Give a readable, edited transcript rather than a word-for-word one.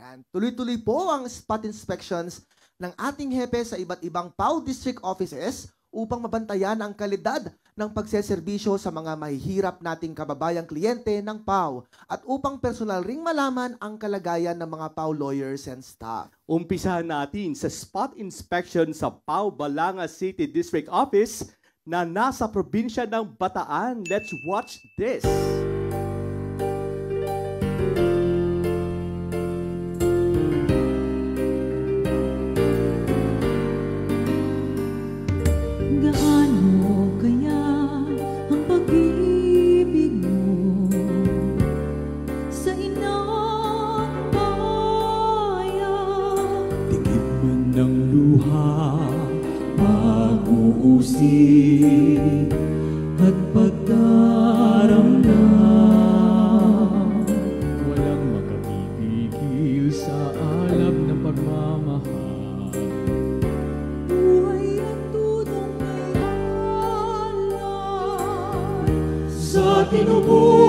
Yan. Tuloy-tuloy po ang spot inspections ng ating hepe sa iba't ibang PAO District Offices upang mabantayan ang kalidad ng pagseserbisyo sa mga mahihirap nating kababayang kliyente ng PAO at upang personal ring malaman ang kalagayan ng mga PAO lawyers and staff. Umpisahan natin sa spot inspection sa PAO Balanga City District Office na nasa probinsya ng Bataan. Let's watch this! Gaano kaya ang pag-ibig mo sa inang bayan? Tingin man ng luha, pag-uusig at pagkaramdam. Walang makapipigil sa alab ng pagmamahal. Buhay at tunong may alay Sa tinubos